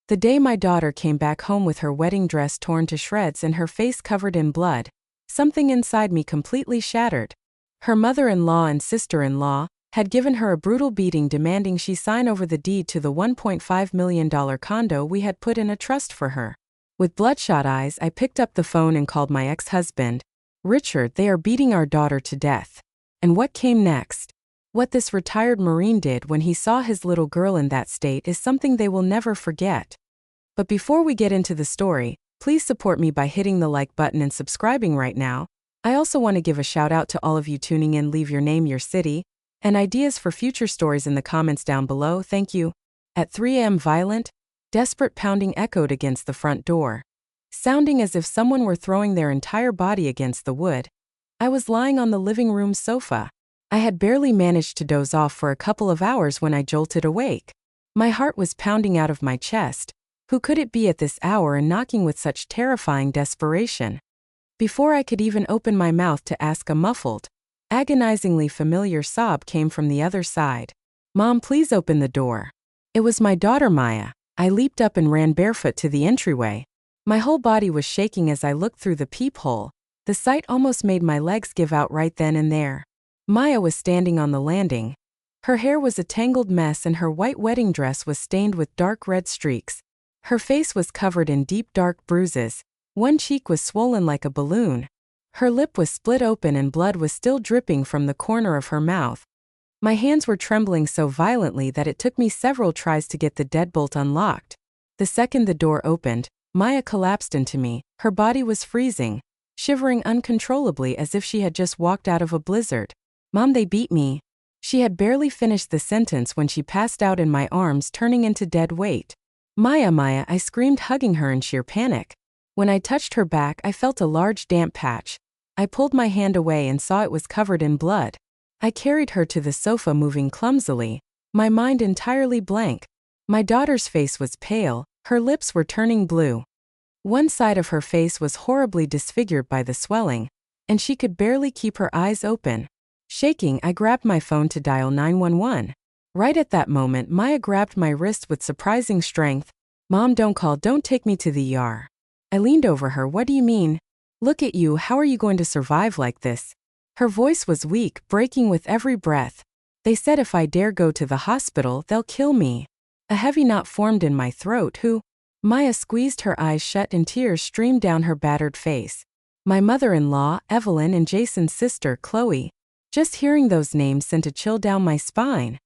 The day my daughter came back home with her wedding dress torn to shreds and her face covered in blood, something inside me completely shattered. Her mother-in-law and sister-in-law had given her a brutal beating, demanding she sign over the deed to the $1.5 million condo we had put in a trust for her. With bloodshot eyes, I picked up the phone and called my ex-husband. "Richard, they are beating our daughter to death." And what came next? What this retired Marine did when he saw his little girl in that state is something they will never forget. But before we get into the story, please support me by hitting the like button and subscribing right now. I also want to give a shout out to all of you tuning in. Leave your name, your city, and ideas for future stories in the comments down below. Thank you. At 3 a.m. violent, desperate pounding echoed against the front door, sounding as if someone were throwing their entire body against the wood. I was lying on the living room sofa. I had barely managed to doze off for a couple of hours when I jolted awake. My heart was pounding out of my chest. Who could it be at this hour and knocking with such terrifying desperation? Before I could even open my mouth to ask, a muffled, agonizingly familiar sob came from the other side. "Mom, please open the door." It was my daughter Maya. I leaped up and ran barefoot to the entryway. My whole body was shaking as I looked through the peephole. The sight almost made my legs give out right then and there. Maya was standing on the landing. Her hair was a tangled mess and her white wedding dress was stained with dark red streaks. Her face was covered in deep dark bruises. One cheek was swollen like a balloon. Her lip was split open and blood was still dripping from the corner of her mouth. My hands were trembling so violently that it took me several tries to get the deadbolt unlocked. The second the door opened, Maya collapsed into me. Her body was freezing, shivering uncontrollably as if she had just walked out of a blizzard. "Mom, they beat me." She had barely finished the sentence when she passed out in my arms, turning into dead weight. "Maya, Maya," I screamed, hugging her in sheer panic. When I touched her back, I felt a large damp patch. I pulled my hand away and saw it was covered in blood. I carried her to the sofa, moving clumsily, my mind entirely blank. My daughter's face was pale, her lips were turning blue. One side of her face was horribly disfigured by the swelling, and she could barely keep her eyes open. Shaking, I grabbed my phone to dial 911. Right at that moment, Maya grabbed my wrist with surprising strength. "Mom, don't call, don't take me to the ER." I leaned over her. "What do you mean? Look at you, how are you going to survive like this?" Her voice was weak, breaking with every breath. "They said if I dare go to the hospital, they'll kill me." A heavy knot formed in my throat. "Who?" Maya squeezed her eyes shut and tears streamed down her battered face. "My mother-in-law, Evelyn, and Jason's sister, Chloe." Just hearing those names sent a chill down my spine.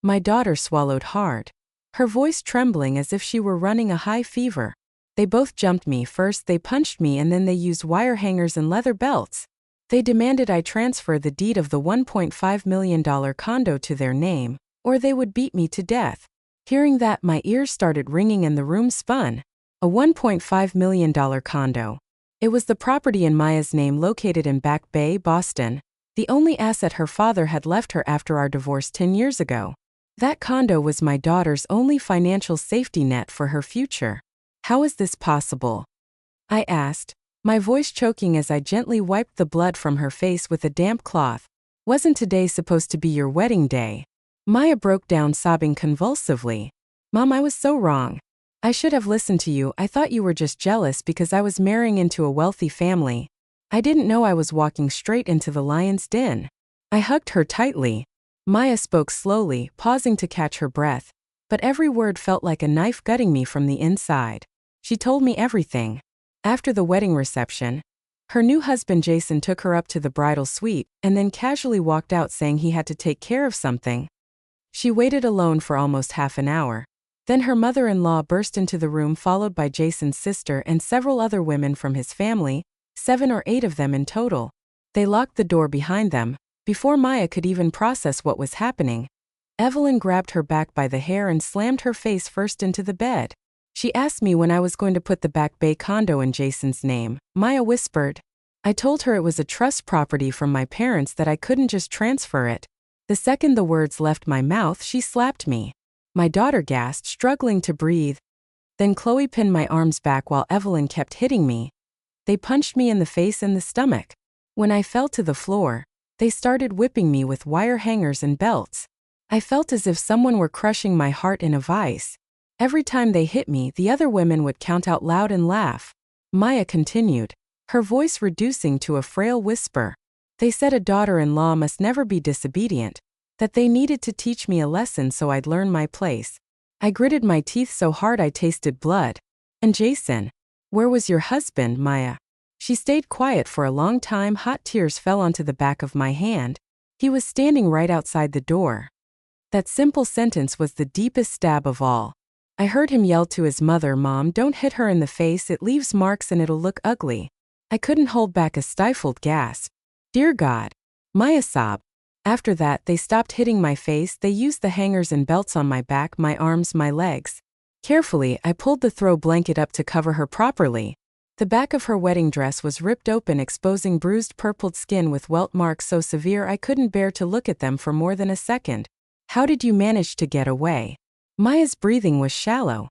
My daughter swallowed hard, her voice trembling as if she were running a high fever. "They both jumped me. First they punched me and then they used wire hangers and leather belts. They demanded I transfer the deed of the $1.5 million condo to their name, or they would beat me to death." Hearing that, my ears started ringing and the room spun. A $1.5 million condo. It was the property in Maya's name located in Back Bay, Boston. The only asset her father had left her after our divorce 10 years ago. That condo was my daughter's only financial safety net for her future. "How is this possible?" I asked, my voice choking as I gently wiped the blood from her face with a damp cloth. "Wasn't today supposed to be your wedding day?" Maya broke down, sobbing convulsively. "Mom, I was so wrong. I should have listened to you. I thought you were just jealous because I was marrying into a wealthy family. I didn't know I was walking straight into the lion's den." I hugged her tightly. Maya spoke slowly, pausing to catch her breath, but every word felt like a knife gutting me from the inside. She told me everything. After the wedding reception, her new husband Jason took her up to the bridal suite and then casually walked out, saying he had to take care of something. She waited alone for almost half an hour. Then her mother-in-law burst into the room, followed by Jason's sister and several other women from his family, 7 or 8 of them in total. They locked the door behind them. Before Maya could even process what was happening, Evelyn grabbed her back by the hair and slammed her face first into the bed. She asked me when I was going to put the Back Bay condo in Jason's name. Maya whispered. I told her it was a trust property from my parents, that I couldn't just transfer it. The second the words left my mouth, she slapped me. My daughter gasped, struggling to breathe. Then Chloe pinned my arms back while Evelyn kept hitting me. They punched me in the face and the stomach. When I fell to the floor, they started whipping me with wire hangers and belts. I felt as if someone were crushing my heart in a vice. Every time they hit me, the other women would count out loud and laugh. Maya continued, her voice reducing to a frail whisper. They said a daughter-in-law must never be disobedient, that they needed to teach me a lesson so I'd learn my place. I gritted my teeth so hard I tasted blood. And Jason? Where was your husband, Maya? She stayed quiet for a long time. Hot tears fell onto the back of my hand. He was standing right outside the door. That simple sentence was the deepest stab of all. I heard him yell to his mother, Mom, don't hit her in the face, it leaves marks and it'll look ugly. I couldn't hold back a stifled gasp. Dear God. Maya sobbed. After that, they stopped hitting my face. They used the hangers and belts on my back, my arms, my legs. Carefully, I pulled the throw blanket up to cover her properly. The back of her wedding dress was ripped open, exposing bruised, purpled skin with welt marks so severe I couldn't bear to look at them for more than a second. How did you manage to get away? Maya's breathing was shallow.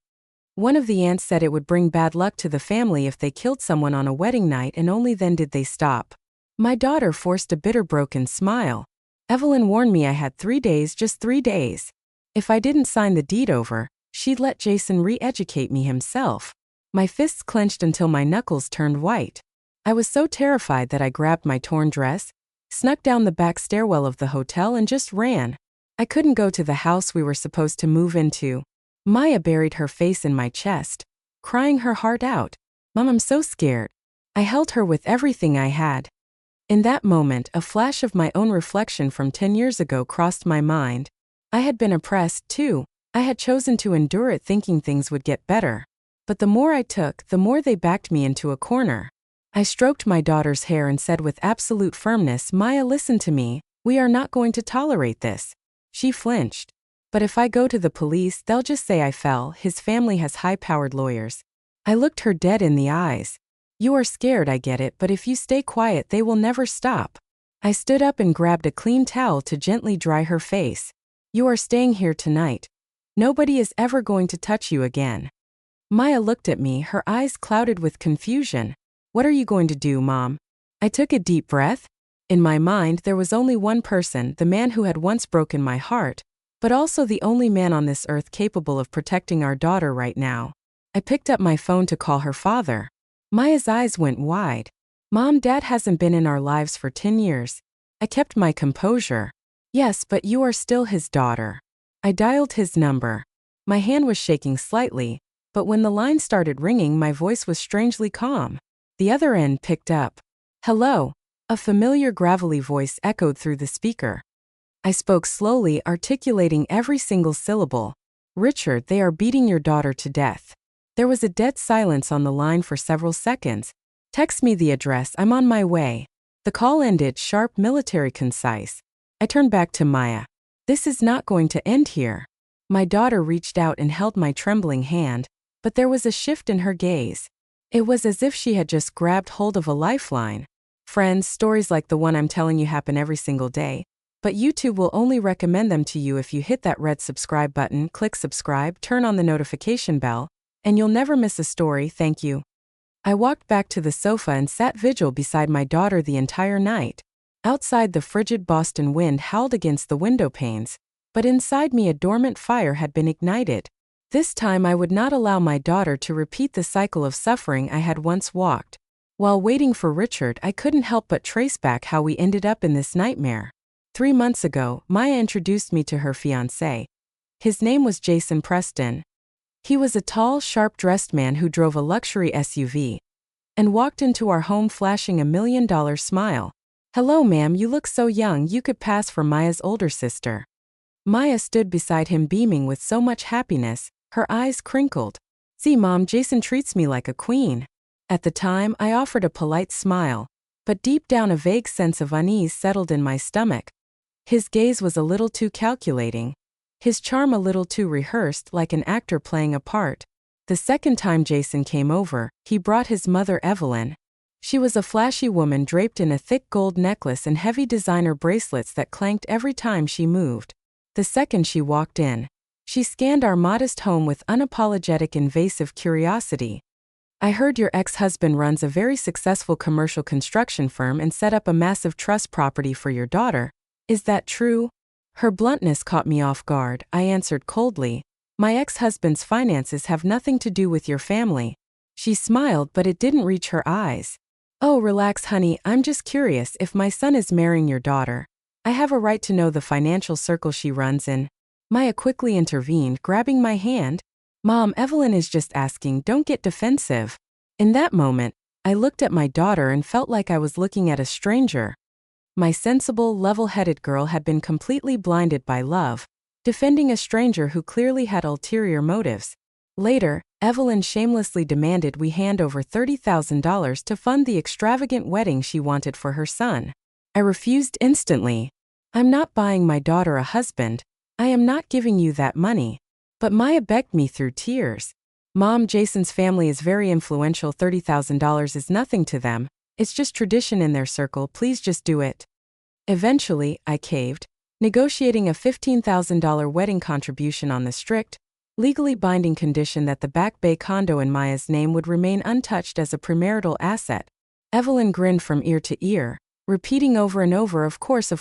One of the aunts said it would bring bad luck to the family if they killed someone on a wedding night, and only then did they stop. My daughter forced a bitter, broken smile. Evelyn warned me I had 3 days, just 3 days. If I didn't sign the deed over, she'd let Jason re-educate me himself. My fists clenched until my knuckles turned white. I was so terrified that I grabbed my torn dress, snuck down the back stairwell of the hotel and just ran. I couldn't go to the house we were supposed to move into. Maya buried her face in my chest, crying her heart out. Mom, I'm so scared. I held her with everything I had. In that moment, a flash of my own reflection from 10 years ago crossed my mind. I had been oppressed, too. I had chosen to endure it thinking things would get better. But the more I took, the more they backed me into a corner. I stroked my daughter's hair and said with absolute firmness, Maya, listen to me. We are not going to tolerate this. She flinched. But if I go to the police, they'll just say I fell. His family has high-powered lawyers. I looked her dead in the eyes. You are scared, I get it, but if you stay quiet, they will never stop. I stood up and grabbed a clean towel to gently dry her face. You are staying here tonight. Nobody is ever going to touch you again. Maya looked at me, her eyes clouded with confusion. What are you going to do, Mom? I took a deep breath. In my mind, there was only one person, the man who had once broken my heart, but also the only man on this earth capable of protecting our daughter right now. I picked up my phone to call her father. Maya's eyes went wide. Mom, Dad hasn't been in our lives for 10 years. I kept my composure. Yes, but you are still his daughter. I dialed his number. My hand was shaking slightly, but when the line started ringing, my voice was strangely calm. The other end picked up. Hello. A familiar gravelly voice echoed through the speaker. I spoke slowly, articulating every single syllable. Richard, they are beating your daughter to death. There was a dead silence on the line for several seconds. Text me the address, I'm on my way. The call ended, sharp, military, concise. I turned back to Maya. This is not going to end here. My daughter reached out and held my trembling hand, but there was a shift in her gaze. It was as if she had just grabbed hold of a lifeline. Friends, stories like the one I'm telling you happen every single day, but YouTube will only recommend them to you if you hit that red subscribe button, click subscribe, turn on the notification bell, and you'll never miss a story. Thank you. I walked back to the sofa and sat vigil beside my daughter the entire night. Outside, the frigid Boston wind howled against the window panes, but inside me a dormant fire had been ignited. This time I would not allow my daughter to repeat the cycle of suffering I had once walked. While waiting for Richard, I couldn't help but trace back how we ended up in this nightmare. 3 months ago, Maya introduced me to her fiancé. His name was Jason Preston. He was a tall, sharp-dressed man who drove a luxury SUV and walked into our home flashing a $1 million smile. Hello, ma'am, you look so young, you could pass for Maya's older sister. Maya stood beside him beaming with so much happiness, her eyes crinkled. See, Mom, Jason treats me like a queen. At the time, I offered a polite smile, but deep down a vague sense of unease settled in my stomach. His gaze was a little too calculating. His charm a little too rehearsed, like an actor playing a part. The second time Jason came over, he brought his mother Evelyn. She was a flashy woman draped in a thick gold necklace and heavy designer bracelets that clanked every time she moved. The second she walked in, she scanned our modest home with unapologetic invasive curiosity. I heard your ex-husband runs a very successful commercial construction firm and set up a massive trust property for your daughter. Is that true? Her bluntness caught me off guard. I answered coldly. My ex-husband's finances have nothing to do with your family. She smiled, but it didn't reach her eyes. Oh, relax, honey, I'm just curious if my son is marrying your daughter. I have a right to know the financial circle she runs in. Maya quickly intervened, grabbing my hand. Mom, Evelyn is just asking, don't get defensive. In that moment, I looked at my daughter and felt like I was looking at a stranger. My sensible, level-headed girl had been completely blinded by love, defending a stranger who clearly had ulterior motives. Later, Evelyn shamelessly demanded we hand over $30,000 to fund the extravagant wedding she wanted for her son. I refused instantly. I'm not buying my daughter a husband. I am not giving you that money. But Maya begged me through tears. Mom, Jason's family is very influential. $30,000 is nothing to them. It's just tradition in their circle. Please just do it. Eventually, I caved, negotiating a $15,000 wedding contribution on the strict, legally binding condition that the Back Bay condo in Maya's name would remain untouched as a premarital asset. Evelyn grinned from ear to ear, repeating over and over, of course,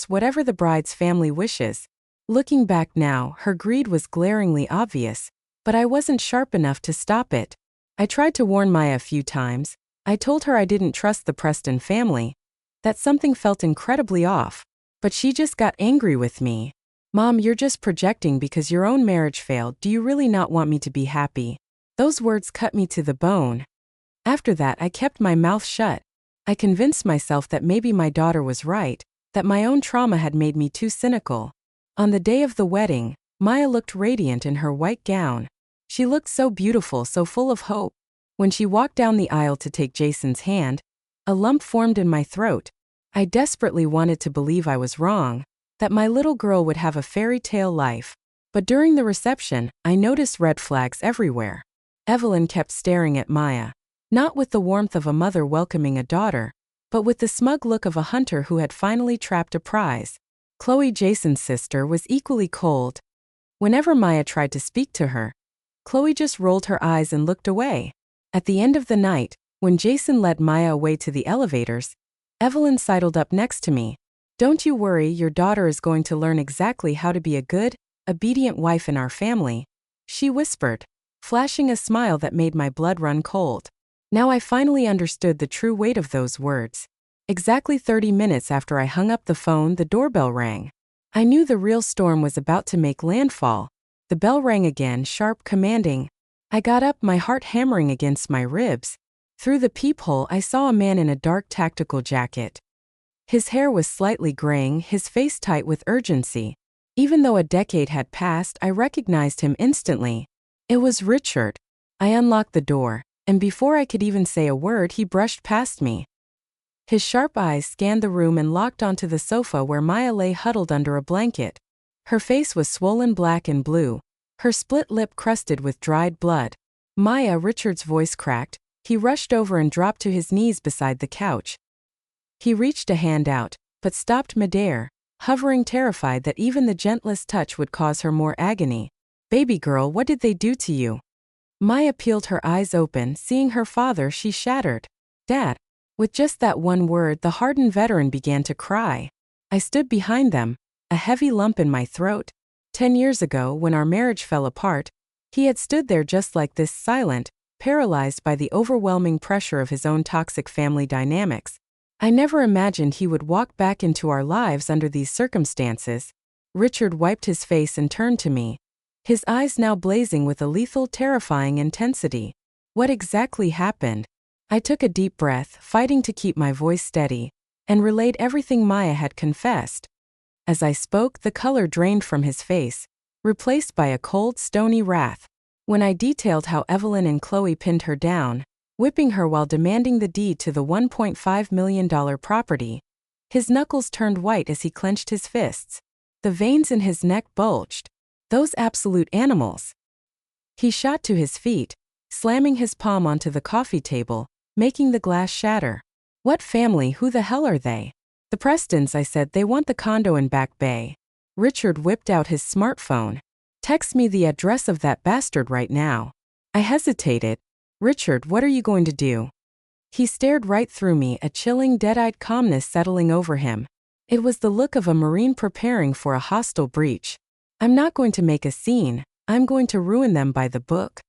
whatever the bride's family wishes. Looking back now, her greed was glaringly obvious, but I wasn't sharp enough to stop it. I tried to warn Maya a few times. I told her I didn't trust the Preston family, that something felt incredibly off, but she just got angry with me. Mom, you're just projecting because your own marriage failed. Do you really not want me to be happy? Those words cut me to the bone. After that, I kept my mouth shut. I convinced myself that maybe my daughter was right, that my own trauma had made me too cynical. On the day of the wedding, Maya looked radiant in her white gown. She looked so beautiful, so full of hope. When she walked down the aisle to take Jason's hand, a lump formed in my throat. I desperately wanted to believe I was wrong, that my little girl would have a fairy tale life. But during the reception, I noticed red flags everywhere. Evelyn kept staring at Maya, not with the warmth of a mother welcoming a daughter, but with the smug look of a hunter who had finally trapped a prize. Chloe, Jason's sister, was equally cold. Whenever Maya tried to speak to her, Chloe just rolled her eyes and looked away. At the end of the night, when Jason led Maya away to the elevators, Evelyn sidled up next to me. Don't you worry, your daughter is going to learn exactly how to be a good, obedient wife in our family, she whispered, flashing a smile that made my blood run cold. Now I finally understood the true weight of those words. Exactly 30 minutes after I hung up the phone, the doorbell rang. I knew the real storm was about to make landfall. The bell rang again, sharp, commanding. I got up, my heart hammering against my ribs. Through the peephole, I saw a man in a dark tactical jacket. His hair was slightly graying, his face tight with urgency. Even though a decade had passed, I recognized him instantly. It was Richard. I unlocked the door, and before I could even say a word, he brushed past me. His sharp eyes scanned the room and locked onto the sofa where Maya lay huddled under a blanket. Her face was swollen black and blue, her split lip crusted with dried blood. Maya, Richard's voice cracked. He rushed over and dropped to his knees beside the couch. He reached a hand out, but stopped midair, hovering, terrified that even the gentlest touch would cause her more agony. Baby girl, what did they do to you? Maya peeled her eyes open, seeing her father, she shattered. Dad. With just that one word, the hardened veteran began to cry. I stood behind them, a heavy lump in my throat. 10 years ago, when our marriage fell apart, he had stood there just like this, silent, paralyzed by the overwhelming pressure of his own toxic family dynamics. I never imagined he would walk back into our lives under these circumstances. Richard wiped his face and turned to me, his eyes now blazing with a lethal, terrifying intensity. What exactly happened? I took a deep breath, fighting to keep my voice steady, and relayed everything Maya had confessed. As I spoke, the color drained from his face, replaced by a cold, stony wrath. When I detailed how Evelyn and Chloe pinned her down, whipping her while demanding the deed to the $1.5 million property, his knuckles turned white as he clenched his fists. The veins in his neck bulged. Those absolute animals. He shot to his feet, slamming his palm onto the coffee table, making the glass shatter. What family? Who the hell are they? The Prestons, I said. They want the condo in Back Bay. Richard whipped out his smartphone. Text me the address of that bastard right now. I hesitated. Richard, what are you going to do? He stared right through me, a chilling, dead-eyed calmness settling over him. It was the look of a Marine preparing for a hostile breach. I'm not going to make a scene. I'm going to ruin them by the book.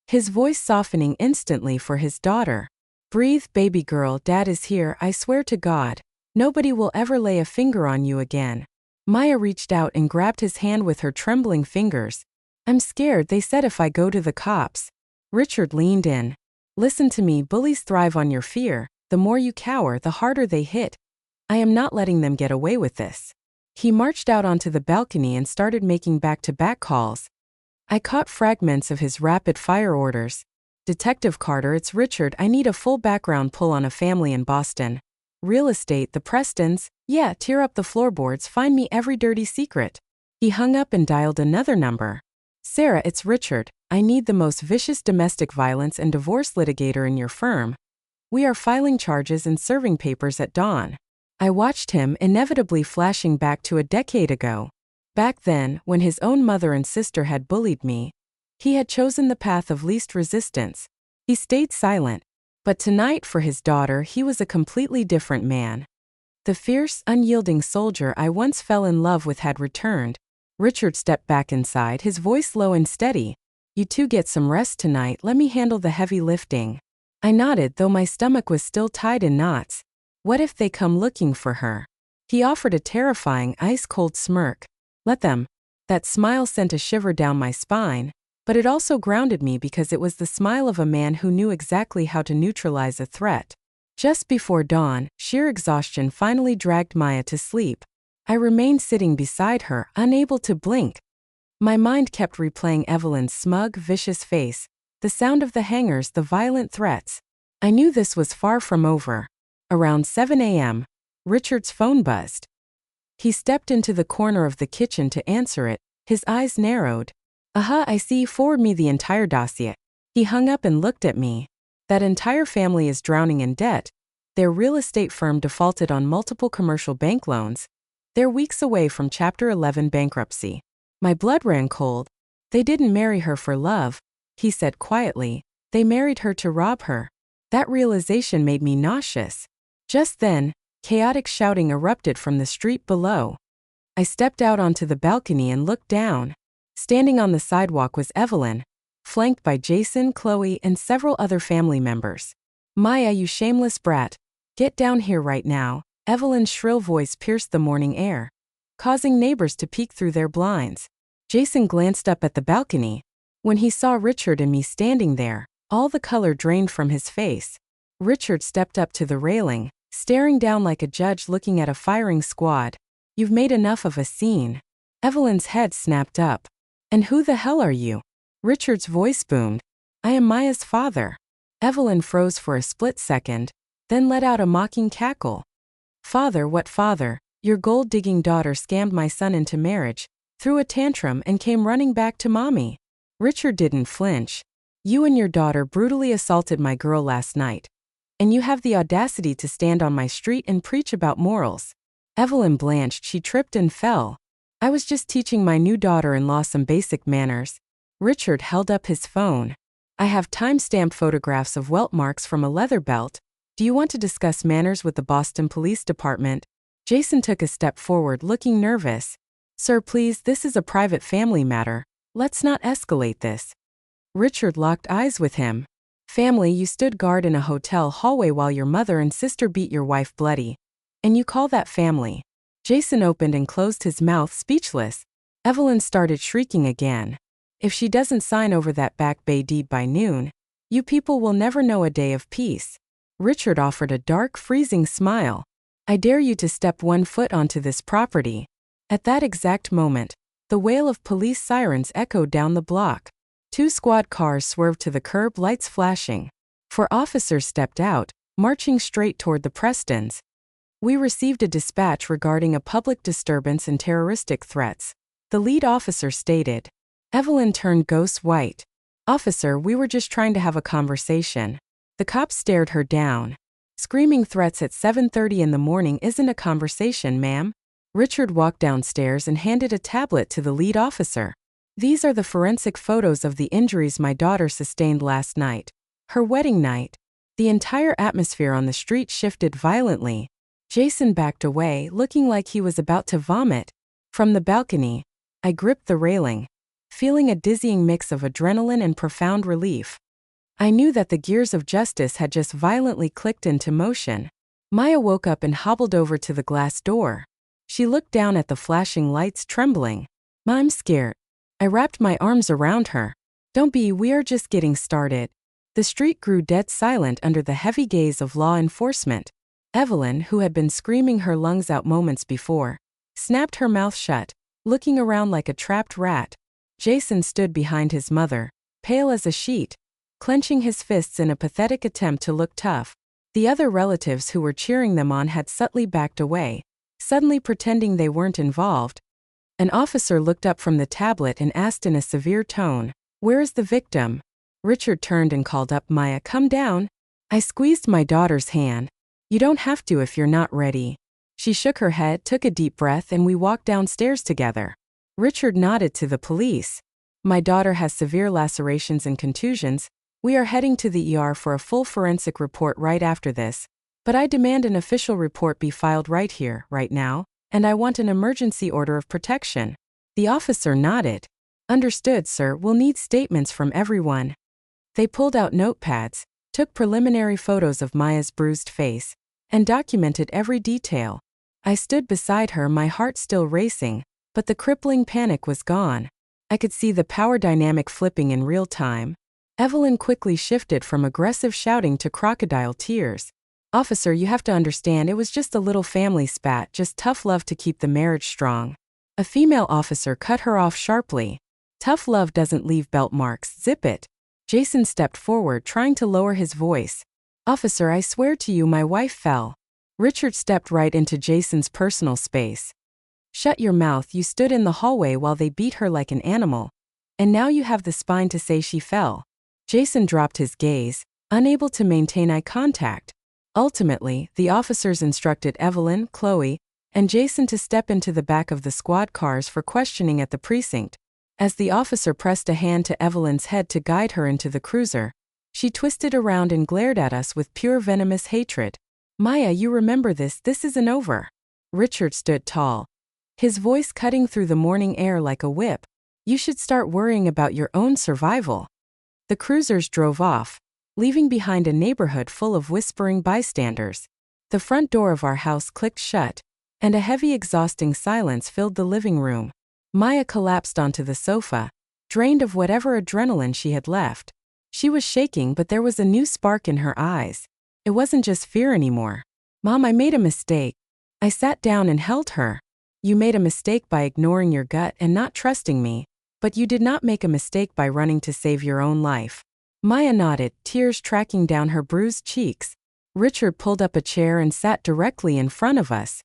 His voice softening instantly for his daughter. Breathe, baby girl, Dad is here, I swear to God. Nobody will ever lay a finger on you again. Maya reached out and grabbed his hand with her trembling fingers. I'm scared, they said if I go to the cops. Richard leaned in. Listen to me, bullies thrive on your fear. The more you cower, the harder they hit. I am not letting them get away with this. He marched out onto the balcony and started making back-to-back calls. I caught fragments of his rapid-fire orders. Detective Carter, it's Richard, I need a full background pull on a family in Boston. Real estate, the Prestons, yeah, tear up the floorboards, find me every dirty secret. He hung up and dialed another number. Sarah, it's Richard, I need the most vicious domestic violence and divorce litigator in your firm. We are filing charges and serving papers at dawn. I watched him, inevitably flashing back to a decade ago. Back then, when his own mother and sister had bullied me, he had chosen the path of least resistance. He stayed silent. But tonight, for his daughter, he was a completely different man. The fierce, unyielding soldier I once fell in love with had returned. Richard stepped back inside, his voice low and steady. You two get some rest tonight, let me handle the heavy lifting. I nodded, though my stomach was still tied in knots. What if they come looking for her? He offered a terrifying, ice-cold smirk. Let them. That smile sent a shiver down my spine, but it also grounded me because it was the smile of a man who knew exactly how to neutralize a threat. Just before dawn, sheer exhaustion finally dragged Maya to sleep. I remained sitting beside her, unable to blink. My mind kept replaying Evelyn's smug, vicious face, the sound of the hangers, the violent threats. I knew this was far from over. Around 7 a.m., Richard's phone buzzed. He stepped into the corner of the kitchen to answer it, his eyes narrowed. I see, forward me the entire dossier. He hung up and looked at me. That entire family is drowning in debt. Their real estate firm defaulted on multiple commercial bank loans. They're weeks away from Chapter 11 bankruptcy. My blood ran cold. They didn't marry her for love, he said quietly. They married her to rob her. That realization made me nauseous. Just then, chaotic shouting erupted from the street below. I stepped out onto the balcony and looked down. Standing on the sidewalk was Evelyn, flanked by Jason, Chloe, and several other family members. Maya, you shameless brat. Get down here right now. Evelyn's shrill voice pierced the morning air, causing neighbors to peek through their blinds. Jason glanced up at the balcony. When he saw Richard and me standing there, all the color drained from his face. Richard stepped up to the railing, staring down like a judge looking at a firing squad. You've made enough of a scene. Evelyn's head snapped up. And who the hell are you? Richard's voice boomed. I am Maya's father. Evelyn froze for a split second, then let out a mocking cackle. Father, what father? Your gold-digging daughter scammed my son into marriage, threw a tantrum and came running back to mommy. Richard didn't flinch. You and your daughter brutally assaulted my girl last night. And you have the audacity to stand on my street and preach about morals. Evelyn blanched, she tripped and fell. I was just teaching my new daughter-in-law some basic manners. Richard held up his phone. I have time-stamped photographs of welt marks from a leather belt. Do you want to discuss manners with the Boston Police Department? Jason took a step forward, looking nervous. Sir, please, this is a private family matter. Let's not escalate this. Richard locked eyes with him. Family, you stood guard in a hotel hallway while your mother and sister beat your wife bloody. And you call that family? Jason opened and closed his mouth, speechless. Evelyn started shrieking again. If she doesn't sign over that Back Bay deed by noon, you people will never know a day of peace. Richard offered a dark, freezing smile. I dare you to step 1 foot onto this property. At that exact moment, the wail of police sirens echoed down the block. 2 squad cars swerved to the curb, lights flashing. 4 officers stepped out, marching straight toward the Prestons. We received a dispatch regarding a public disturbance and terroristic threats. The lead officer stated. Evelyn turned ghost white. Officer, we were just trying to have a conversation. The cop stared her down. Screaming threats at 7:30 in the morning isn't a conversation, ma'am. Richard walked downstairs and handed a tablet to the lead officer. These are the forensic photos of the injuries my daughter sustained last night. Her wedding night. The entire atmosphere on the street shifted violently. Jason backed away, looking like he was about to vomit. From the balcony, I gripped the railing. feeling a dizzying mix of adrenaline and profound relief. I knew that the gears of justice had just violently clicked into motion. Maya woke up and hobbled over to the glass door. She looked down at the flashing lights, trembling. "Ma, I'm scared." I wrapped my arms around her. "Don't be, we are just getting started." The street grew dead silent under the heavy gaze of law enforcement. Evelyn, who had been screaming her lungs out moments before, snapped her mouth shut, looking around like a trapped rat. Jason stood behind his mother, pale as a sheet, clenching his fists in a pathetic attempt to look tough. The other relatives who were cheering them on had subtly backed away, suddenly pretending they weren't involved. An officer looked up from the tablet and asked in a severe tone, "Where is the victim?" Richard turned and called up, "Maya, come down." I squeezed my daughter's hand. "You don't have to if you're not ready." She shook her head, took a deep breath, and we walked downstairs together. Richard nodded to the police. "My daughter has severe lacerations and contusions. We are heading to the ER for a full forensic report right after this. But I demand an official report be filed right here, right now, and I want an emergency order of protection." The officer nodded. "Understood, sir. We'll need statements from everyone." They pulled out notepads, took preliminary photos of Maya's bruised face, and documented every detail. I stood beside her, my heart still racing, but the crippling panic was gone. I could see the power dynamic flipping in real time. Evelyn quickly shifted from aggressive shouting to crocodile tears. "Officer, you have to understand, it was just a little family spat, just tough love to keep the marriage strong." A female officer cut her off sharply. "Tough love doesn't leave belt marks, zip it." Jason stepped forward, trying to lower his voice. "Officer, I swear to you my wife fell." Richard stepped right into Jason's personal space. "Shut your mouth, you stood in the hallway while they beat her like an animal. And now you have the spine to say she fell." Jason dropped his gaze, unable to maintain eye contact. Ultimately, the officers instructed Evelyn, Chloe, and Jason to step into the back of the squad cars for questioning at the precinct. As the officer pressed a hand to Evelyn's head to guide her into the cruiser, she twisted around and glared at us with pure venomous hatred. "Maya, you remember this isn't over." Richard stood tall, his voice cutting through the morning air like a whip. "You should start worrying about your own survival." The cruisers drove off, leaving behind a neighborhood full of whispering bystanders. The front door of our house clicked shut, and a heavy, exhausting silence filled the living room. Maya collapsed onto the sofa, drained of whatever adrenaline she had left. She was shaking, but there was a new spark in her eyes. It wasn't just fear anymore. "Mom, I made a mistake." I sat down and held her. "You made a mistake by ignoring your gut and not trusting me, but you did not make a mistake by running to save your own life." Maya nodded, tears tracking down her bruised cheeks. Richard pulled up a chair and sat directly in front of us.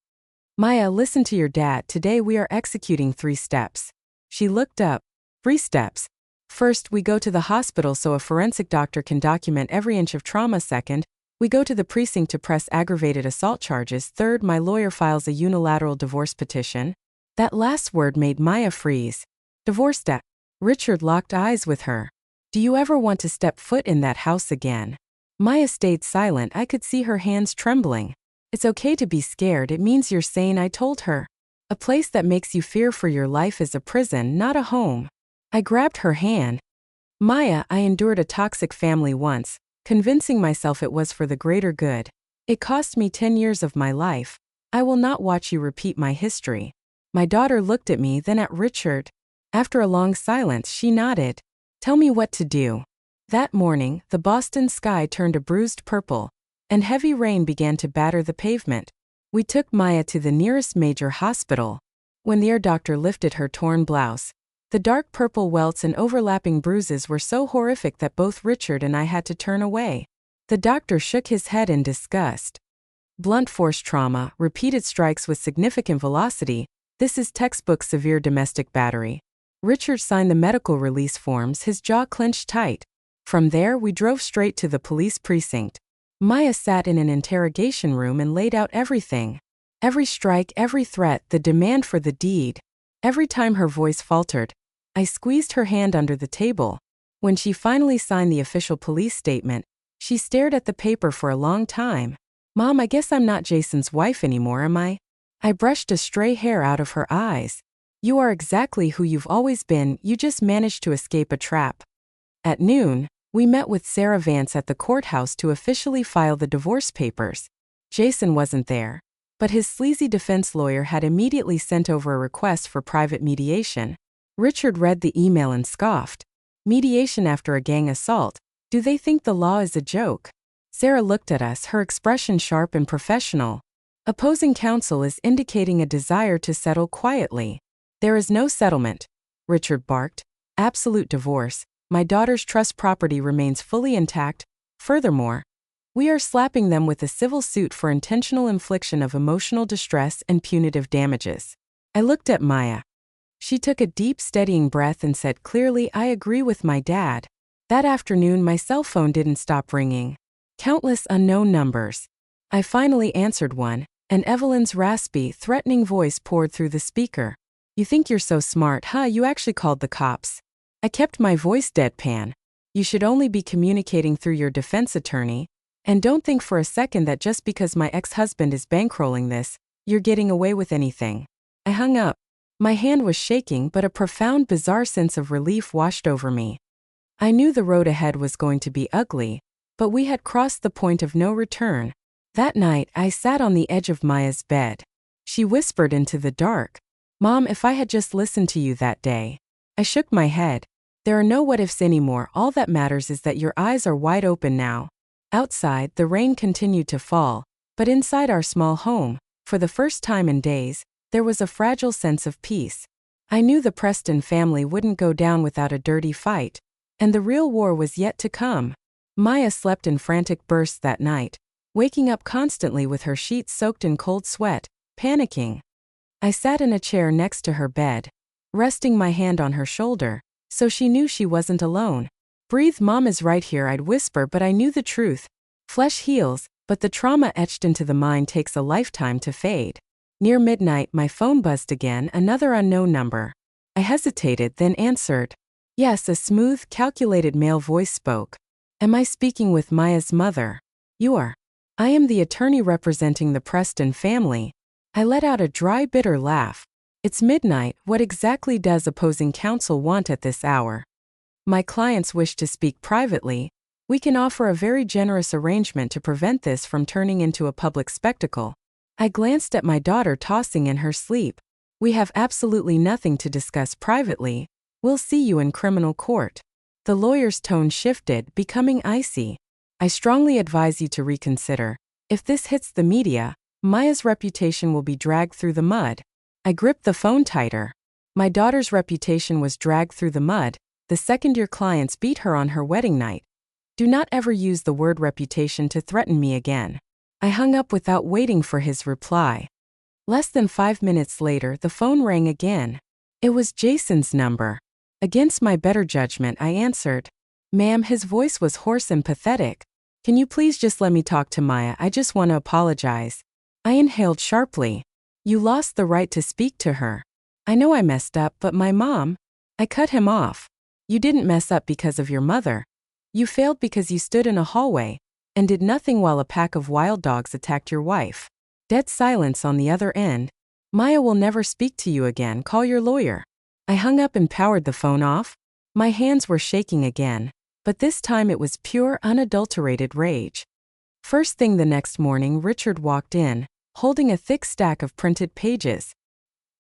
"Maya, listen to your dad. Today we are executing 3 steps." She looked up. 3 steps. "First, we go to the hospital so a forensic doctor can document every inch of trauma. Second, we go to the precinct to press aggravated assault charges. Third, my lawyer files a unilateral divorce petition." That last word made Maya freeze. "Divorce step." Richard locked eyes with her. "Do you ever want to step foot in that house again?" Maya stayed silent. I could see her hands trembling. "It's okay to be scared, it means you're sane," I told her. "A place that makes you fear for your life is a prison, not a home." I grabbed her hand. "Maya, I endured a toxic family once, convincing myself it was for the greater good. It cost me 10 years of my life. I will not watch you repeat my history." My daughter looked at me, then at Richard. After a long silence, she nodded. "Tell me what to do." That morning, the Boston sky turned a bruised purple, and heavy rain began to batter the pavement. We took Maya to the nearest major hospital. When the air doctor lifted her torn blouse, the dark purple welts and overlapping bruises were so horrific that both Richard and I had to turn away. The doctor shook his head in disgust. "Blunt force trauma, repeated strikes with significant velocity. This is textbook severe domestic battery." Richard signed the medical release forms, his jaw clenched tight. From there, we drove straight to the police precinct. Maya sat in an interrogation room and laid out everything. Every strike, every threat, the demand for the deed. Every time her voice faltered, I squeezed her hand under the table. When she finally signed the official police statement, she stared at the paper for a long time. "Mom, I guess I'm not Jason's wife anymore, am I?" I brushed a stray hair out of her eyes. You are exactly who you've always been, you just managed to escape a trap. At noon, we met with Sarah Vance at the courthouse to officially file the divorce papers. Jason wasn't there, but his sleazy defense lawyer had immediately sent over a request for private mediation. Richard read the email and scoffed. Mediation after a gang assault? Do they think the law is a joke? Sarah looked at us, her expression sharp and professional. Opposing counsel is indicating a desire to settle quietly. There is no settlement, Richard barked. Absolute divorce. My daughter's trust property remains fully intact. Furthermore, we are slapping them with a civil suit for intentional infliction of emotional distress and punitive damages. I looked at Maya. She took a deep, steadying breath and said clearly, I agree with my dad. That afternoon, my cell phone didn't stop ringing. Countless unknown numbers. I finally answered one, and Evelyn's raspy, threatening voice poured through the speaker. You think you're so smart, huh? You actually called the cops. I kept my voice deadpan. You should only be communicating through your defense attorney. And don't think for a second that just because my ex-husband is bankrolling this, you're getting away with anything. I hung up. My hand was shaking, but a profound, bizarre sense of relief washed over me. I knew the road ahead was going to be ugly, but we had crossed the point of no return. That night, I sat on the edge of Maya's bed. She whispered into the dark, Mom, if I had just listened to you that day. I shook my head. There are no what-ifs anymore, all that matters is that your eyes are wide open now. Outside, the rain continued to fall, but inside our small home, for the first time in days, there was a fragile sense of peace. I knew the Preston family wouldn't go down without a dirty fight, and the real war was yet to come. Maya slept in frantic bursts that night, waking up constantly with her sheets soaked in cold sweat, panicking. I sat in a chair next to her bed, resting my hand on her shoulder, so she knew she wasn't alone. Breathe, Mom is right here, I'd whisper, but I knew the truth. Flesh heals, but the trauma etched into the mind takes a lifetime to fade. Near midnight, my phone buzzed again, another unknown number. I hesitated, then answered. Yes, a smooth, calculated male voice spoke. Am I speaking with Maya's mother? You are. I am the attorney representing the Preston family. I let out a dry, bitter laugh. It's midnight, what exactly does opposing counsel want at this hour? My clients wish to speak privately. We can offer a very generous arrangement to prevent this from turning into a public spectacle. I glanced at my daughter tossing in her sleep. We have absolutely nothing to discuss privately. We'll see you in criminal court. The lawyer's tone shifted, becoming icy. I strongly advise you to reconsider. If this hits the media, Maya's reputation will be dragged through the mud. I gripped the phone tighter. My daughter's reputation was dragged through the mud the second your clients beat her on her wedding night. Do not ever use the word reputation to threaten me again. I hung up without waiting for his reply. Less than 5 minutes later, the phone rang again. It was Jason's number. Against my better judgment, I answered. Ma'am, his voice was hoarse and pathetic. Can you please just let me talk to Maya? I just want to apologize. I inhaled sharply. You lost the right to speak to her. I know I messed up, but my mom. I cut him off. You didn't mess up because of your mother. You failed because you stood in a hallway and did nothing while a pack of wild dogs attacked your wife. Dead silence on the other end. Maya will never speak to you again. Call your lawyer. I hung up and powered the phone off. My hands were shaking again, but this time it was pure, unadulterated rage. First thing the next morning, Richard walked in, holding a thick stack of printed pages.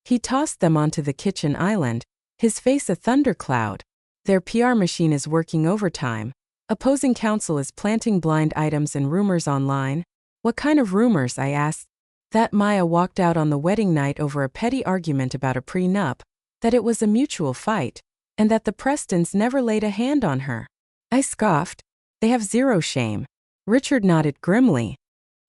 He tossed them onto the kitchen island, his face a thundercloud. Their PR machine is working overtime. Opposing counsel is planting blind items and rumors online. What kind of rumors? I asked. That Maya walked out on the wedding night over a petty argument about a prenup, that it was a mutual fight, and that the Prestons never laid a hand on her. I scoffed. They have zero shame. Richard nodded grimly.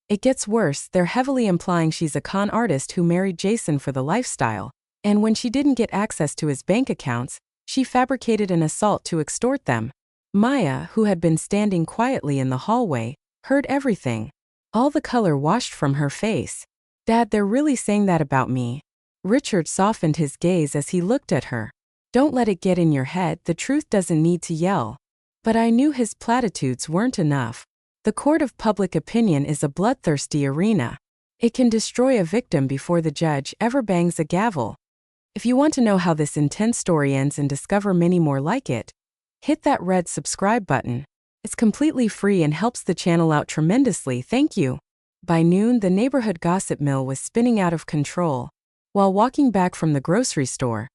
It gets worse, they're heavily implying she's a con artist who married Jason for the lifestyle, and when she didn't get access to his bank accounts, she fabricated an assault to extort them. Maya, who had been standing quietly in the hallway, heard everything. All the color washed from her face. Dad, they're really saying that about me. Richard softened his gaze as he looked at her. Don't let it get in your head, the truth doesn't need to yell. But I knew his platitudes weren't enough. The court of public opinion is a bloodthirsty arena. It can destroy a victim before the judge ever bangs a gavel. If you want to know how this intense story ends and discover many more like it, hit that red subscribe button. It's completely free and helps the channel out tremendously. Thank you. By noon, the neighborhood gossip mill was spinning out of control. While walking back from the grocery store,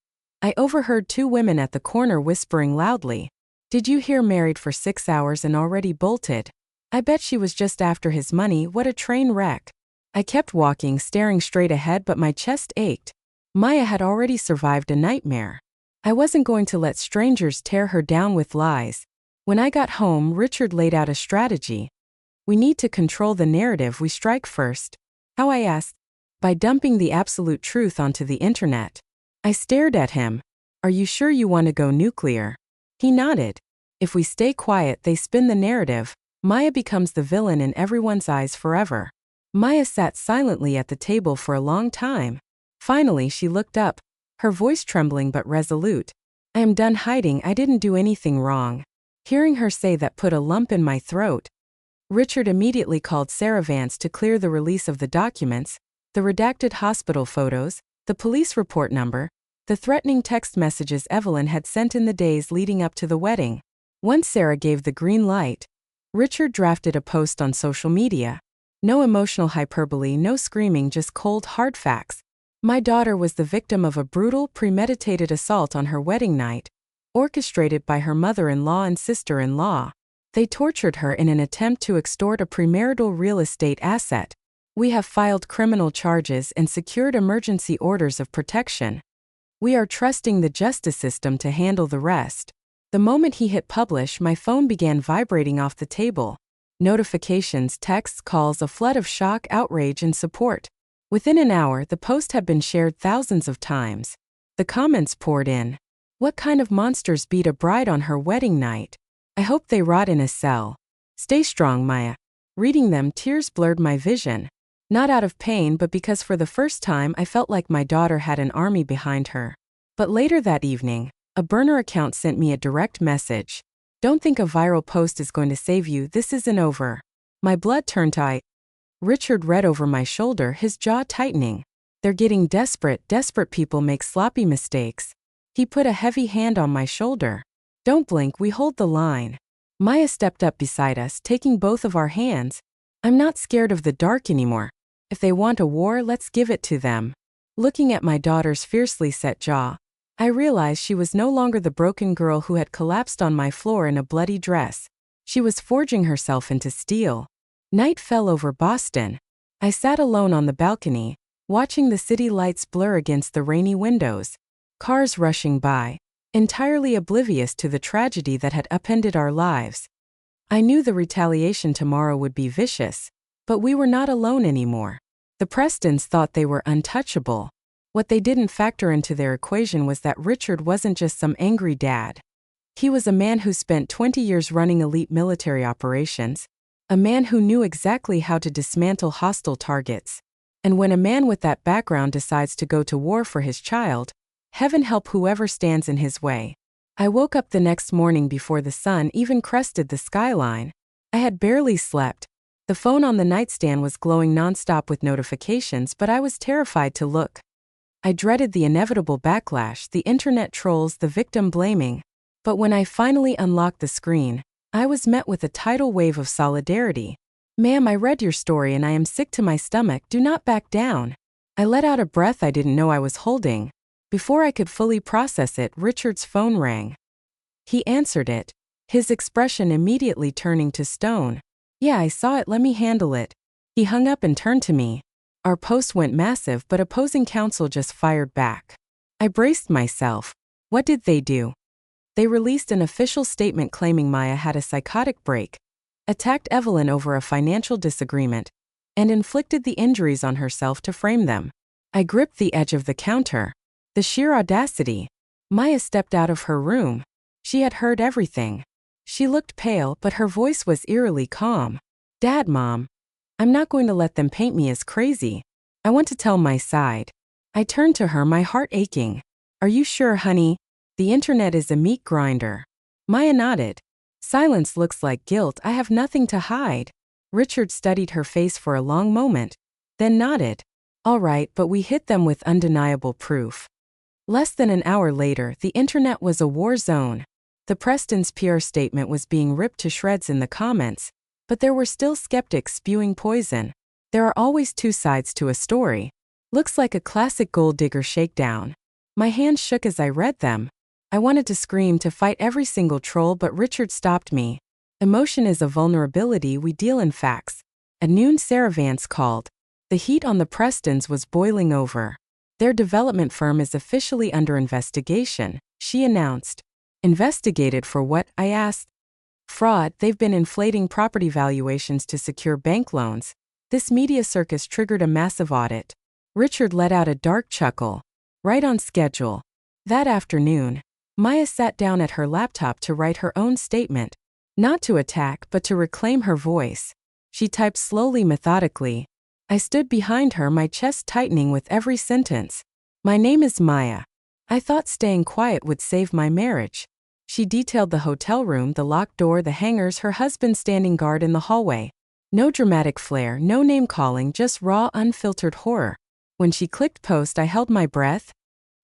I overheard two women at the corner whispering loudly, "Did you hear married for 6 hours and already bolted? I bet she was just after his money. What a train wreck." I kept walking, staring straight ahead, but my chest ached. Maya had already survived a nightmare. I wasn't going to let strangers tear her down with lies. When I got home, Richard laid out a strategy. "We need to control the narrative. We strike first." "How?" I asked. "By dumping the absolute truth onto the internet." I stared at him. "Are you sure you want to go nuclear?" He nodded. "If we stay quiet, they spin the narrative. Maya becomes the villain in everyone's eyes forever." Maya sat silently at the table for a long time. Finally, she looked up, her voice trembling but resolute. "I am done hiding. I didn't do anything wrong." Hearing her say that put a lump in my throat. Richard immediately called Sarah Vance to clear the release of the documents, the redacted hospital photos, the police report number, the threatening text messages Evelyn had sent in the days leading up to the wedding. Once Sarah gave the green light, Richard drafted a post on social media. No emotional hyperbole, no screaming, just cold, hard facts. My daughter was the victim of a brutal, premeditated assault on her wedding night, orchestrated by her mother-in-law and sister-in-law. They tortured her in an attempt to extort a premarital real estate asset. We have filed criminal charges and secured emergency orders of protection. We are trusting the justice system to handle the rest. The moment he hit publish, my phone began vibrating off the table. Notifications, texts, calls, a flood of shock, outrage, and support. Within an hour, the post had been shared thousands of times. The comments poured in. "What kind of monsters beat a bride on her wedding night? I hope they rot in a cell. Stay strong, Maya." Reading them, tears blurred my vision. Not out of pain, but because for the first time I felt like my daughter had an army behind her. But later that evening, a burner account sent me a direct message. "Don't think a viral post is going to save you. This isn't over." My blood turned to ice. Richard read over my shoulder, his jaw tightening. "They're getting desperate. Desperate people make sloppy mistakes." He put a heavy hand on my shoulder. "Don't blink, we hold the line." Maya stepped up beside us, taking both of our hands. "I'm not scared of the dark anymore. If they want a war, let's give it to them." Looking at my daughter's fiercely set jaw, I realized she was no longer the broken girl who had collapsed on my floor in a bloody dress. She was forging herself into steel. Night fell over Boston. I sat alone on the balcony, watching the city lights blur against the rainy windows. Cars rushing by, entirely oblivious to the tragedy that had upended our lives. I knew the retaliation tomorrow would be vicious, but we were not alone anymore. The Prestons thought they were untouchable. What they didn't factor into their equation was that Richard wasn't just some angry dad. He was a man who spent 20 years running elite military operations, a man who knew exactly how to dismantle hostile targets. And when a man with that background decides to go to war for his child, heaven help whoever stands in his way. I woke up the next morning before the sun even crested the skyline. I had barely slept. The phone on the nightstand was glowing nonstop with notifications, but I was terrified to look. I dreaded the inevitable backlash, the internet trolls, the victim blaming. But when I finally unlocked the screen, I was met with a tidal wave of solidarity. "Ma'am, I read your story and I am sick to my stomach. Do not back down." I let out a breath I didn't know I was holding. Before I could fully process it, Richard's phone rang. He answered it, his expression immediately turning to stone. "Yeah, I saw it. Let me handle it." He hung up and turned to me. Our post went massive, but opposing counsel just fired back. I braced myself. What did they do? They released an official statement claiming Maya had a psychotic break, attacked Evelyn over a financial disagreement, and inflicted the injuries on herself to frame them. I gripped the edge of the counter. The sheer audacity. Maya stepped out of her room. She had heard everything. She looked pale, but her voice was eerily calm. "Dad, Mom, I'm not going to let them paint me as crazy. I want to tell my side." I turned to her, my heart aching. "Are you sure, honey? The internet is a meat grinder." Maya nodded. "Silence looks like guilt. I have nothing to hide." Richard studied her face for a long moment, then nodded. "All right, but we hit them with undeniable proof." Less than an hour later, the internet was a war zone. The Preston's PR statement was being ripped to shreds in the comments, but there were still skeptics spewing poison. There are always two sides to a story. Looks like a classic gold digger shakedown. My hands shook as I read them. I wanted to scream to fight every single troll, but Richard stopped me. Emotion is a vulnerability we deal in facts. At noon, Sarah Vance called. The heat on the Prestons was boiling over. Their development firm is officially under investigation, she announced. Investigated for what? I asked. Fraud. They've been inflating property valuations to secure bank loans. This media circus triggered a massive audit. Richard let out a dark chuckle. Right on schedule. That afternoon, Maya sat down at her laptop to write her own statement. Not to attack, but to reclaim her voice. She typed slowly, methodically. I stood behind her, my chest tightening with every sentence. My name is Maya. I thought staying quiet would save my marriage. She detailed the hotel room, the locked door, the hangers, her husband standing guard in the hallway. No dramatic flair, no name-calling, just raw, unfiltered horror. When she clicked post, I held my breath.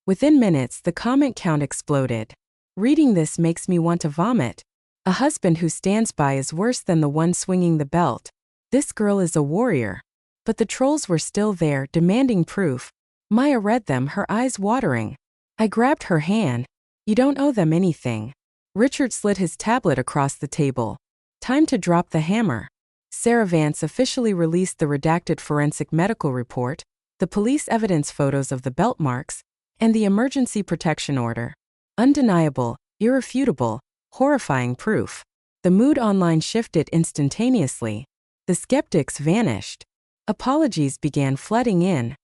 Within minutes, the comment count exploded. Reading this makes me want to vomit. A husband who stands by is worse than the one swinging the belt. This girl is a warrior. But the trolls were still there, demanding proof. Maya read them, her eyes watering. I grabbed her hand. You don't owe them anything. Richard slid his tablet across the table. Time to drop the hammer. Sarah Vance officially released the redacted forensic medical report, the police evidence photos of the belt marks, and the emergency protection order. Undeniable, irrefutable, horrifying proof. The mood online shifted instantaneously. The skeptics vanished. Apologies began flooding in.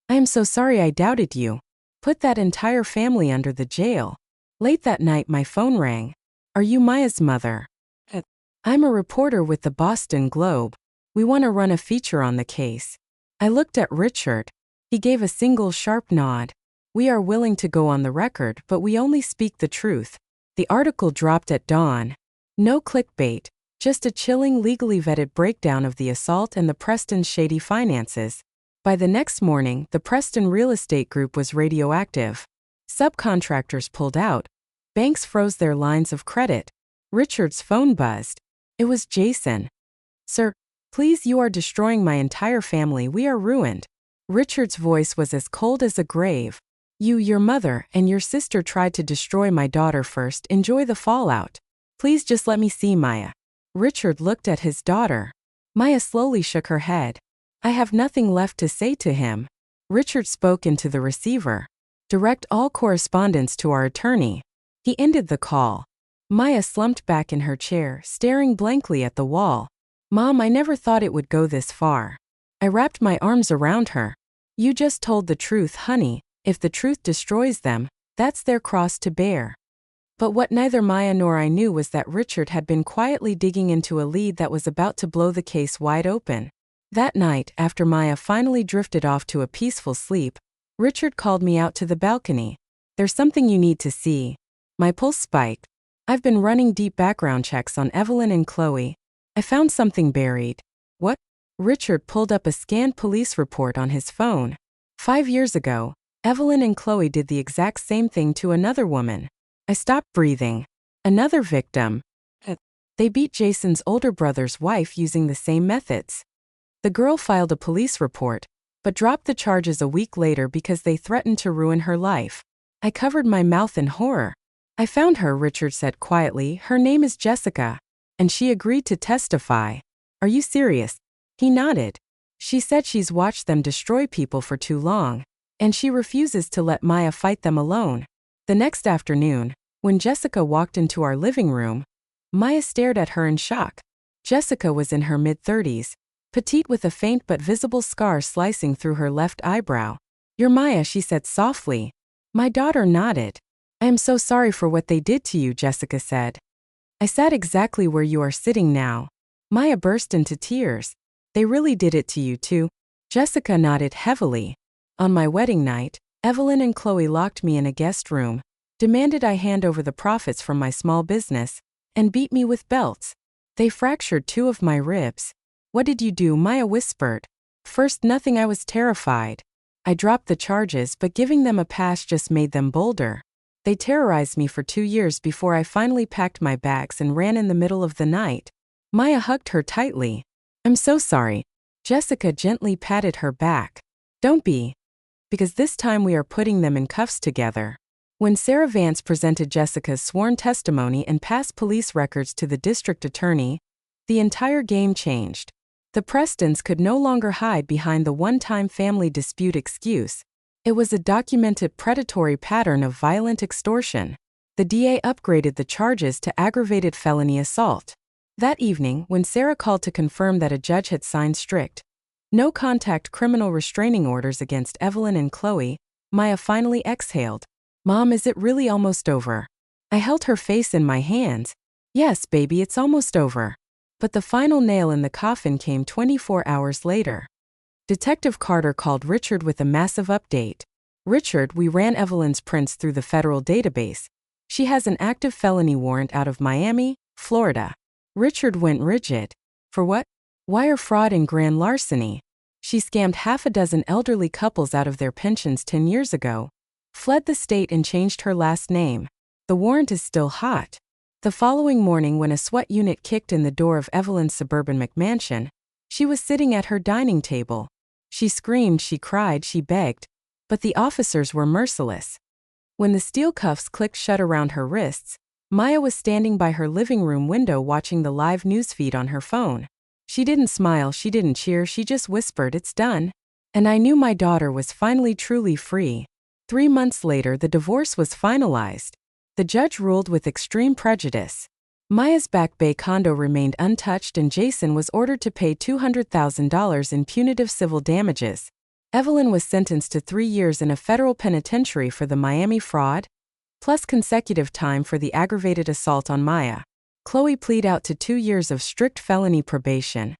I am so sorry I doubted you. Put that entire family under the jail. Late that night my phone rang. Are you Maya's mother? I'm a reporter with the Boston Globe. We want to run a feature on the case. I looked at Richard. He gave a single sharp nod. We are willing to go on the record, but we only speak the truth. The article dropped at dawn. No clickbait, just a chilling, legally vetted breakdown of the assault and the Preston's shady finances. By the next morning, the Preston Real Estate Group was radioactive. Subcontractors pulled out. Banks froze their lines of credit. Richard's phone buzzed. It was Jason. Sir, please, you are destroying my entire family. We are ruined. Richard's voice was as cold as a grave. Your mother, and your sister tried to destroy my daughter first. Enjoy the fallout. Please just let me see Maya. Richard looked at his daughter. Maya slowly shook her head. I have nothing left to say to him. Richard spoke into the receiver. Direct all correspondence to our attorney. He ended the call. Maya slumped back in her chair, staring blankly at the wall. Mom, I never thought it would go this far. I wrapped my arms around her. You just told the truth, honey. If the truth destroys them, that's their cross to bear. But what neither Maya nor I knew was that Richard had been quietly digging into a lead that was about to blow the case wide open. That night, after Maya finally drifted off to a peaceful sleep, Richard called me out to the balcony. There's something you need to see. My pulse spiked. I've been running deep background checks on Evelyn and Chloe. I found something buried. What? Richard pulled up a scanned police report on his phone. 5 years ago, Evelyn and Chloe did the exact same thing to another woman. I stopped breathing. Another victim. They beat Jason's older brother's wife using the same methods. The girl filed a police report, but dropped the charges a week later because they threatened to ruin her life. I covered my mouth in horror. I found her, Richard said quietly. Her name is Jessica. And she agreed to testify. Are you serious? He nodded. She said she's watched them destroy people for too long, and she refuses to let Maya fight them alone. The next afternoon, when Jessica walked into our living room, Maya stared at her in shock. Jessica was in her mid-30s, petite with a faint but visible scar slicing through her left eyebrow. You're Maya, she said softly. My daughter nodded. I am so sorry for what they did to you, Jessica said. I sat exactly where you are sitting now. Maya burst into tears. They really did it to you too? Jessica nodded heavily. On my wedding night, Evelyn and Chloe locked me in a guest room, demanded I hand over the profits from my small business, and beat me with belts. They fractured 2 of my ribs. What did you do? Maya whispered. First, nothing. I was terrified. I dropped the charges, but giving them a pass just made them bolder. They terrorized me for 2 years before I finally packed my bags and ran in the middle of the night. Maya hugged her tightly. I'm so sorry. Jessica gently patted her back. Don't be. Because this time we are putting them in cuffs together. When Sarah Vance presented Jessica's sworn testimony and past police records to the district attorney, the entire game changed. The Prestons could no longer hide behind the one-time family dispute excuse. It was a documented predatory pattern of violent extortion. The DA upgraded the charges to aggravated felony assault. That evening, when Sarah called to confirm that a judge had signed strict, no-contact criminal restraining orders against Evelyn and Chloe, Maya finally exhaled. Mom, is it really almost over? I held her face in my hands. Yes, baby, it's almost over. But the final nail in the coffin came 24 hours later. Detective Carter called Richard with a massive update. Richard, we ran Evelyn's prints through the federal database. She has an active felony warrant out of Miami, Florida. Richard went rigid. For what? Wire fraud and grand larceny. She scammed half a dozen elderly couples out of their pensions 10 years ago, fled the state and changed her last name. The warrant is still hot. The following morning, when a SWAT unit kicked in the door of Evelyn's suburban McMansion, she was sitting at her dining table. She screamed, she cried, she begged, but the officers were merciless. When the steel cuffs clicked shut around her wrists, Maya was standing by her living room window watching the live newsfeed on her phone. She didn't smile, she didn't cheer, she just whispered, "It's done." And I knew my daughter was finally truly free. 3 months later, the divorce was finalized. The judge ruled with extreme prejudice. Maya's Back Bay condo remained untouched and Jason was ordered to pay $200,000 in punitive civil damages. Evelyn was sentenced to 3 years in a federal penitentiary for the Miami fraud, plus consecutive time for the aggravated assault on Maya. Chloe pleaded out to 2 years of strict felony probation.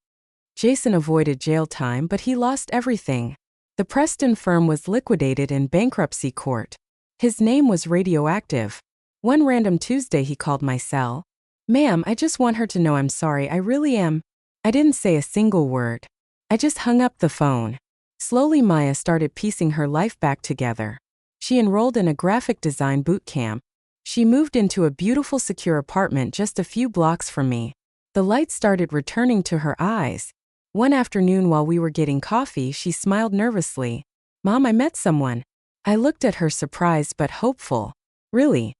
Jason avoided jail time, but he lost everything. The Preston firm was liquidated in bankruptcy court. His name was radioactive. One random Tuesday he called my cell. "Ma'am, I just want her to know I'm sorry, I really am." I didn't say a single word. I just hung up the phone. Slowly Maya started piecing her life back together. She enrolled in a graphic design boot camp. She moved into a beautiful secure apartment just a few blocks from me. The light started returning to her eyes. One afternoon while we were getting coffee, she smiled nervously. "Mom, I met someone." I looked at her surprised but hopeful. "Really?"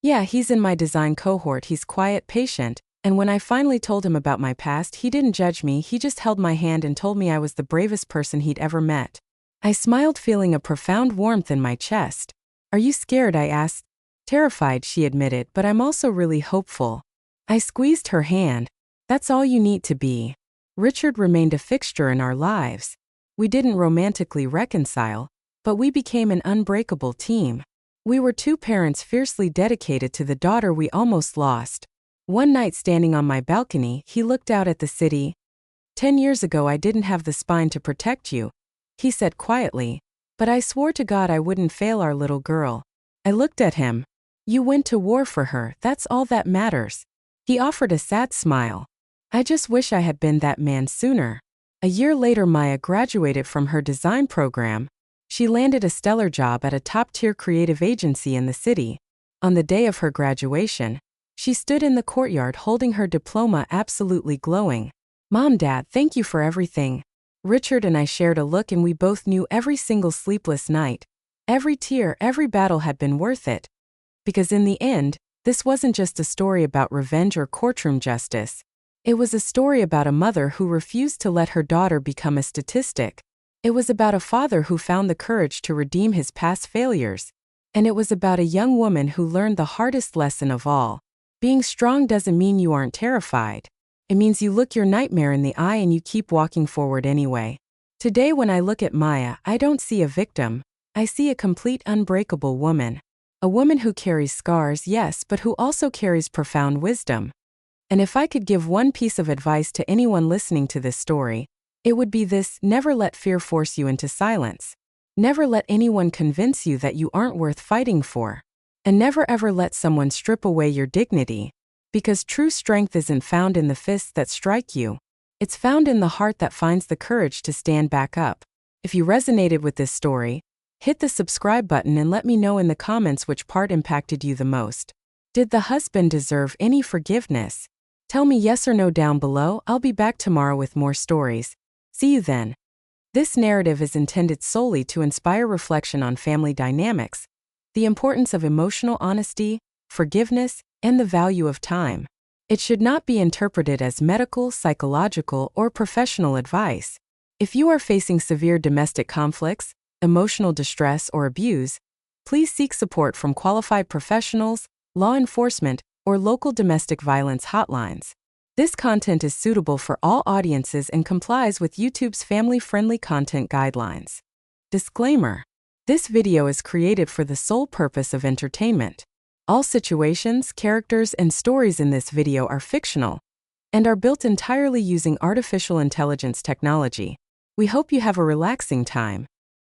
"Yeah, he's in my design cohort, he's quiet, patient, and when I finally told him about my past, he didn't judge me, he just held my hand and told me I was the bravest person he'd ever met." I smiled, feeling a profound warmth in my chest. "Are you scared?" I asked. "Terrified," she admitted, "but I'm also really hopeful." I squeezed her hand. "That's all you need to be." Richard remained a fixture in our lives. We didn't romantically reconcile, but we became an unbreakable team. We were two parents fiercely dedicated to the daughter we almost lost. One night, standing on my balcony, he looked out at the city. "10 years ago I didn't have the spine to protect you," he said quietly, "but I swore to God I wouldn't fail our little girl." I looked at him. "You went to war for her, that's all that matters." He offered a sad smile. "I just wish I had been that man sooner." A year later, Maya graduated from her design program. She landed a stellar job at a top-tier creative agency in the city. On the day of her graduation, she stood in the courtyard holding her diploma, absolutely glowing. "Mom, Dad, thank you for everything." Richard and I shared a look, and we both knew every single sleepless night, every tear, every battle had been worth it. Because in the end, this wasn't just a story about revenge or courtroom justice. It was a story about a mother who refused to let her daughter become a statistic. It was about a father who found the courage to redeem his past failures. And it was about a young woman who learned the hardest lesson of all. Being strong doesn't mean you aren't terrified. It means you look your nightmare in the eye and you keep walking forward anyway. Today, when I look at Maya, I don't see a victim. I see a complete, unbreakable woman. A woman who carries scars, yes, but who also carries profound wisdom. And if I could give one piece of advice to anyone listening to this story, it would be this: never let fear force you into silence. Never let anyone convince you that you aren't worth fighting for. And never ever let someone strip away your dignity. Because true strength isn't found in the fists that strike you. It's found in the heart that finds the courage to stand back up. If you resonated with this story, hit the subscribe button and let me know in the comments which part impacted you the most. Did the husband deserve any forgiveness? Tell me yes or no down below. I'll be back tomorrow with more stories. See you then. This narrative is intended solely to inspire reflection on family dynamics, the importance of emotional honesty, forgiveness, and the value of time. It should not be interpreted as medical, psychological, or professional advice. If you are facing severe domestic conflicts, emotional distress, or abuse, please seek support from qualified professionals, law enforcement, or local domestic violence hotlines. This content is suitable for all audiences and complies with YouTube's family-friendly content guidelines. Disclaimer: this video is created for the sole purpose of entertainment. All situations, characters, and stories in this video are fictional and are built entirely using artificial intelligence technology. We hope you have a relaxing time.